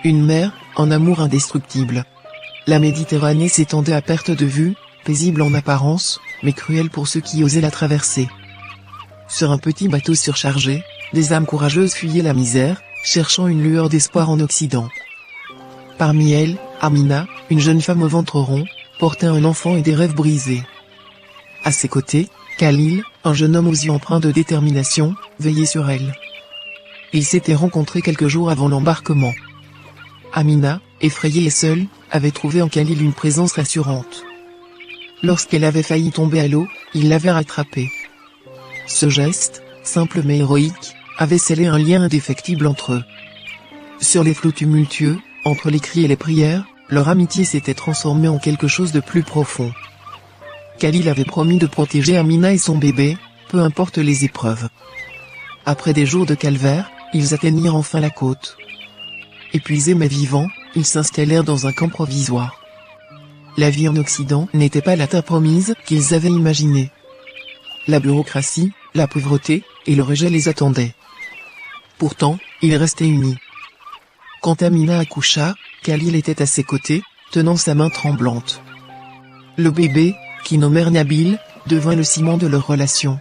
une mer, en amour indestructible. La Méditerranée s'étendait à perte de vue, paisible en apparence, mais cruelle pour ceux qui osaient la traverser. Sur un petit bateau surchargé, des âmes courageuses fuyaient la misère, cherchant une lueur d'espoir en Occident. Parmi elles, Amina, une jeune femme au ventre rond, portait un enfant et des rêves brisés. À ses côtés, Khalil, un jeune homme aux yeux empreints de détermination, veillait sur elle. Ils s'étaient rencontrés quelques jours avant l'embarquement. Amina, effrayée et seule, avait trouvé en Khalil une présence rassurante. Lorsqu'elle avait failli tomber à l'eau, il l'avait rattrapée. Ce geste, simple mais héroïque, avait scellé un lien indéfectible entre eux. Sur les flots tumultueux, entre les cris et les prières, leur amitié s'était transformée en quelque chose de plus profond. Khalil avait promis de protéger Amina et son bébé, peu importe les épreuves. Après des jours de calvaire, ils atteignirent enfin la côte. Épuisés mais vivants, ils s'installèrent dans un camp provisoire. La vie en Occident n'était pas la terre promise qu'ils avaient imaginée. La bureaucratie, la pauvreté, et le rejet les attendaient. Pourtant, ils restaient unis. Quand Amina accoucha, Khalil était à ses côtés, tenant sa main tremblante. Le bébé, qu'ils nommèrent Nabil, devint le ciment de leur relation.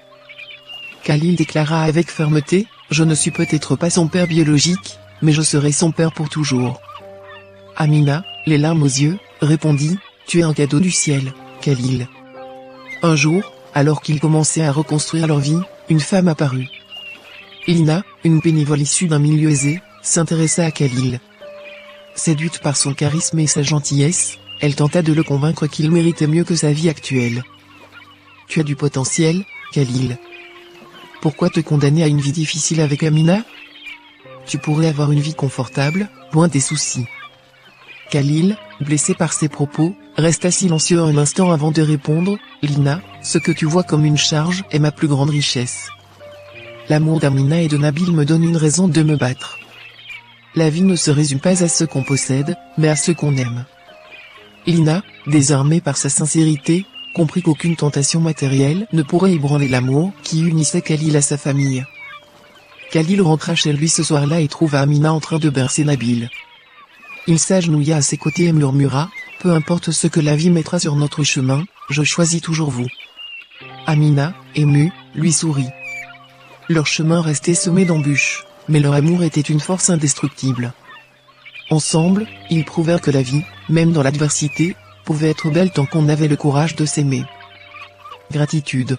Khalil déclara avec fermeté, « Je ne suis peut-être pas son père biologique, mais je serai son père pour toujours. » Amina, les larmes aux yeux, répondit, « Tu es un cadeau du ciel, Khalil. » Un jour, alors qu'ils commençaient à reconstruire leur vie, une femme apparut. Lina, une bénévole issue d'un milieu aisé, s'intéressa à Khalil. Séduite par son charisme et sa gentillesse, elle tenta de le convaincre qu'il méritait mieux que sa vie actuelle. « Tu as du potentiel, Khalil. Pourquoi te condamner à une vie difficile avec Amina? Tu pourrais avoir une vie confortable, loin des soucis. » Khalil, blessé par ses propos, resta silencieux un instant avant de répondre, « Lina, ce que tu vois comme une charge est ma plus grande richesse. L'amour d'Amina et de Nabil me donne une raison de me battre. La vie ne se résume pas à ce qu'on possède, mais à ce qu'on aime. » Lina, désarmée par sa sincérité, comprit qu'aucune tentation matérielle ne pourrait ébranler l'amour qui unissait Khalil à sa famille. Khalil rentra chez lui ce soir-là et trouva Amina en train de bercer Nabil. Il s'agenouilla à ses côtés et murmura, « Peu importe ce que la vie mettra sur notre chemin, je choisis toujours vous. » Amina, émue, lui sourit. Leur chemin restait semé d'embûches, mais leur amour était une force indestructible. Ensemble, ils prouvèrent que la vie, même dans l'adversité, pouvait être belle tant qu'on avait le courage de s'aimer. Gratitude.